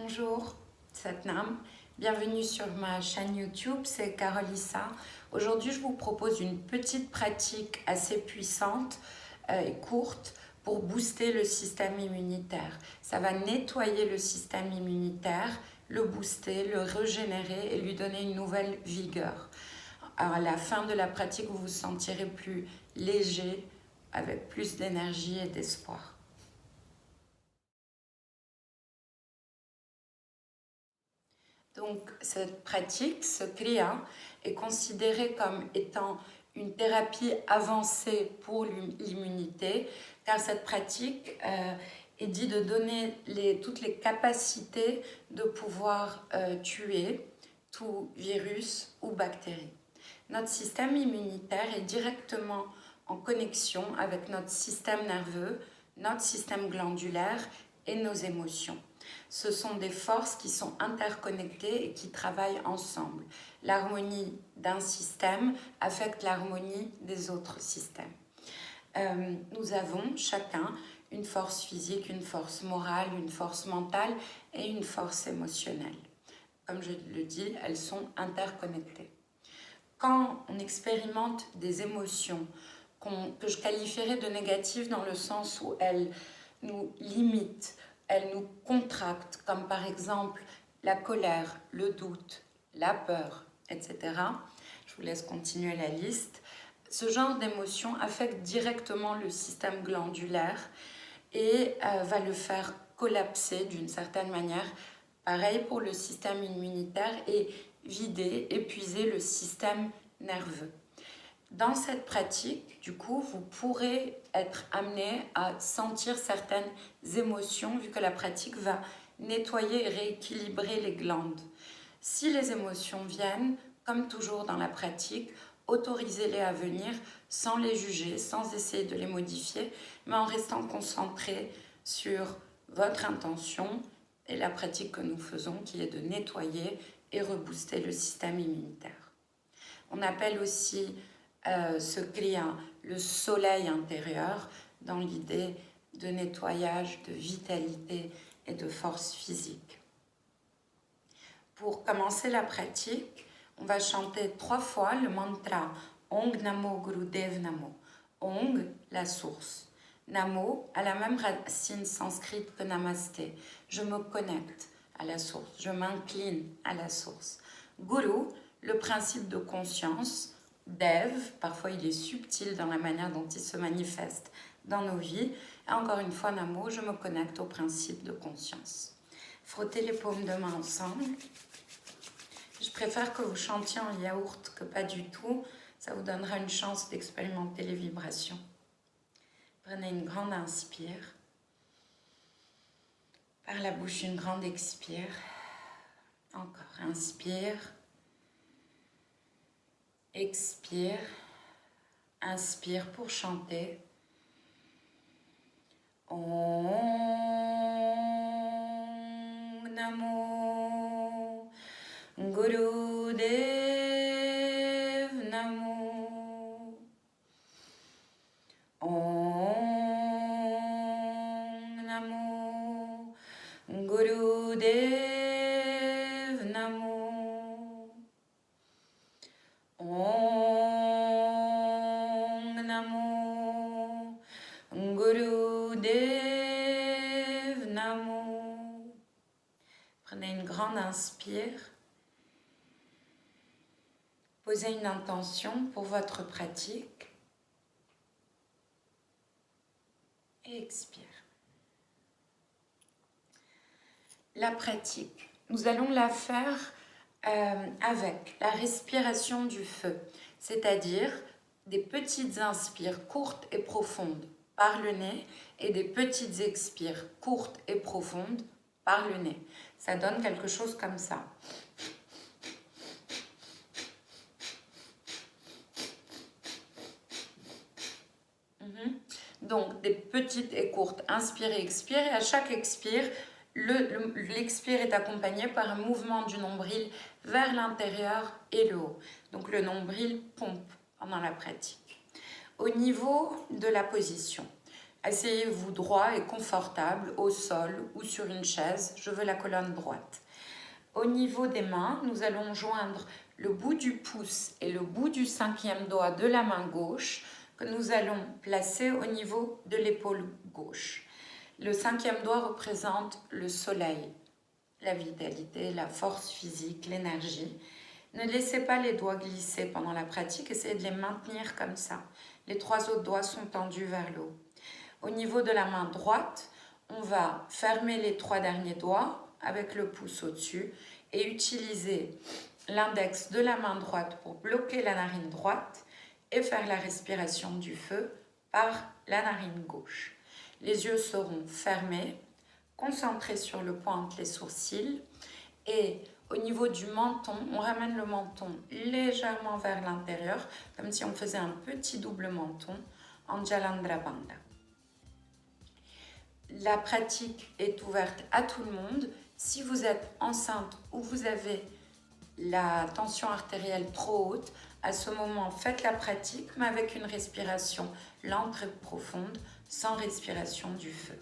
Bonjour, Satnam. Bienvenue sur ma chaîne YouTube, c'est Carolissa. Aujourd'hui, je vous propose une petite pratique assez puissante et courte pour booster le système immunitaire. Ça va nettoyer le système immunitaire, le booster, le régénérer et lui donner une nouvelle vigueur. Alors, à la fin de la pratique, vous vous sentirez plus léger, avec plus d'énergie et d'espoir. Donc, cette pratique, ce kriya, est considérée comme étant une thérapie avancée pour l'immunité, car cette pratique est dit de donner toutes les capacités de pouvoir tuer tout virus ou bactérie. Notre système immunitaire est directement en connexion avec notre système nerveux, notre système glandulaire et nos émotions. Ce sont des forces qui sont interconnectées et qui travaillent ensemble. L'harmonie d'un système affecte l'harmonie des autres systèmes. Nous avons chacun une force physique, une force morale, une force mentale et une force émotionnelle. Comme je le dis, elles sont interconnectées. Quand on expérimente des émotions que je qualifierais de négatives dans le sens où elles nous limitent, elles nous contractent, comme par exemple la colère, le doute, la peur, etc. Je vous laisse continuer la liste. Ce genre d'émotion affecte directement le système glandulaire et va le faire collapser d'une certaine manière. Pareil pour le système immunitaire et vider, épuiser le système nerveux. Dans cette pratique, du coup, vous pourrez être amené à sentir certaines émotions vu que la pratique va nettoyer et rééquilibrer les glandes. Si les émotions viennent, comme toujours dans la pratique, autorisez-les à venir sans les juger, sans essayer de les modifier, mais en restant concentré sur votre intention et la pratique que nous faisons qui est de nettoyer et rebooster le système immunitaire. On appelle aussi ce kriya le soleil intérieur dans l'idée de nettoyage, de vitalité et de force physique. Pour commencer la pratique, on va chanter 3 fois le mantra Ong Namo Gurudev Namo. Ong, la source. Namo a la même racine sanscrite que Namasté. Je me connecte à la source, je m'incline à la source. Guru, le principe de conscience. Dev, parfois il est subtil dans la manière dont il se manifeste dans nos vies. Et encore une fois, Namo, je me connecte au principe de conscience. Frottez les paumes de main ensemble. Je préfère que vous chantiez en yaourt que pas du tout. Ça vous donnera une chance d'expérimenter les vibrations. Prenez une grande inspire. Par la bouche, une grande expire. Encore, inspire. Expire. Inspire pour chanter. Om Namo Gurudev Namo. Om Namo Gurudev Namo. Om Namo Gurudev Namo. Prenez une grande inspire. Posez une intention pour votre pratique. Et expire. La pratique, nous allons la faire avec la respiration du feu, c'est-à-dire des petites inspires courtes et profondes par le nez et des petites expires courtes et profondes par le nez. Ça donne quelque chose comme ça. Donc, des petites et courtes inspire et expire, et à chaque expire, l'expire est accompagné par un mouvement du nombril vers l'intérieur et le haut. Donc, le nombril pompe pendant la pratique. Au niveau de la position, Asseyez-vous droit et confortable au sol ou sur une chaise. Je veux la colonne droite. Au niveau des mains, nous allons joindre le bout du pouce et le bout du 5e doigt de la main gauche que nous allons placer au niveau de l'épaule gauche. Le 5e doigt représente le soleil, la vitalité, la force physique, l'énergie. Ne laissez pas les doigts glisser pendant la pratique, essayez de les maintenir comme ça. Les 3 autres doigts sont tendus vers le haut. Au niveau de la main droite, on va fermer les 3 derniers doigts avec le pouce au-dessus et utiliser l'index de la main droite pour bloquer la narine droite et faire la respiration du feu par la narine gauche. Les yeux seront fermés, concentrés sur le pointe des sourcils et au niveau du menton, on ramène le menton légèrement vers l'intérieur, comme si on faisait un petit double menton en Jalandhara Bandha. La pratique est ouverte à tout le monde. Si vous êtes enceinte ou vous avez la tension artérielle trop haute, à ce moment, faites la pratique, mais avec une respiration lente et profonde, sans respiration du feu.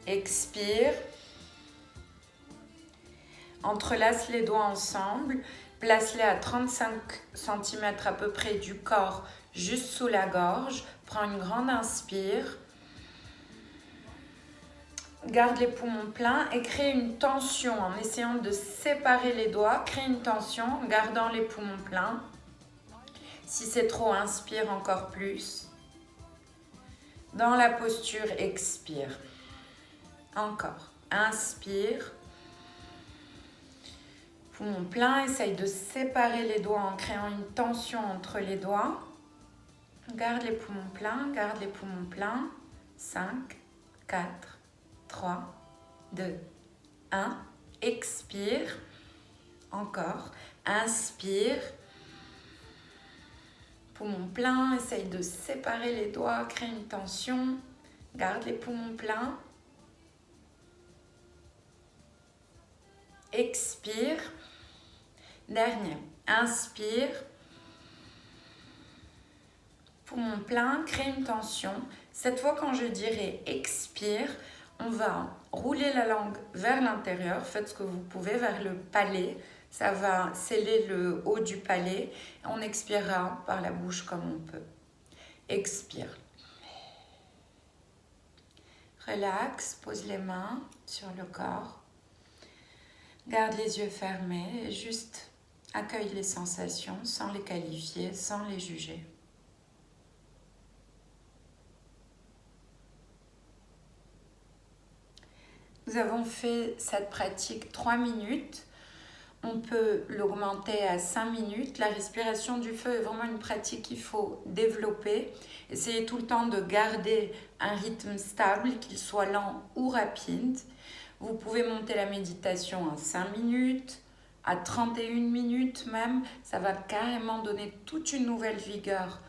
Expire. Entrelace les doigts ensemble. Place-les à 35 cm à peu près du corps, juste sous la gorge. Prends une grande inspire. Garde les poumons pleins et crée une tension en essayant de séparer les doigts. Crée une tension en gardant les poumons pleins. Si c'est trop, inspire encore plus. Dans la posture, expire. Encore. Inspire. Poumon plein, essaye de séparer les doigts en créant une tension entre les doigts. Garde les poumons pleins, garde les poumons pleins. 5, 4, 3, 2, 1. Expire. Encore. Inspire. Poumon plein. Essaye de séparer les doigts. Crée une tension. Garde les poumons pleins. Expire. Dernier. Inspire. Poumon plein. Crée une tension. Cette fois, quand je dirai expire, on va rouler la langue vers l'intérieur. Faites ce que vous pouvez vers le palais. Ça va sceller le haut du palais. On expirera par la bouche comme on peut. Expire. Relaxe, pose les mains sur le corps. Garde les yeux fermés et juste accueille les sensations sans les qualifier, sans les juger. Nous avons fait cette pratique 3 minutes. On peut l'augmenter à 5 minutes. La respiration du feu est vraiment une pratique qu'il faut développer. Essayez tout le temps de garder un rythme stable, qu'il soit lent ou rapide. Vous pouvez monter la méditation à 5 minutes, à 31 minutes même. Ça va carrément donner toute une nouvelle vigueur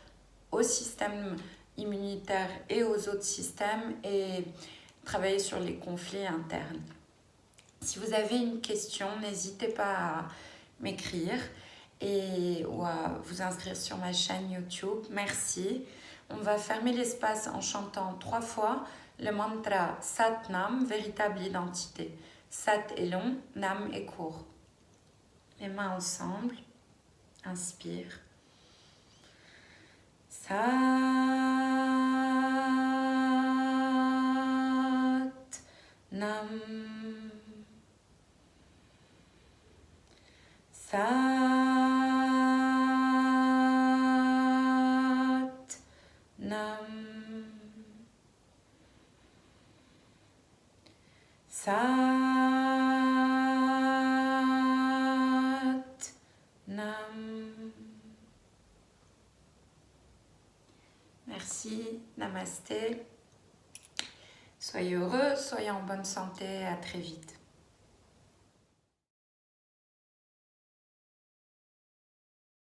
au système immunitaire et aux autres systèmes et travailler sur les conflits internes. Si vous avez une question, n'hésitez pas à m'écrire ou à vous inscrire sur ma chaîne YouTube. Merci. On va fermer l'espace en chantant 3 fois le mantra Sat Nam, véritable identité. Sat est long, Nam est court. Les mains ensemble. Inspire. Sat Nam. Sat Nam. Sat Nam. Merci, namasté. Soyez heureux, soyez en bonne santé, à très vite.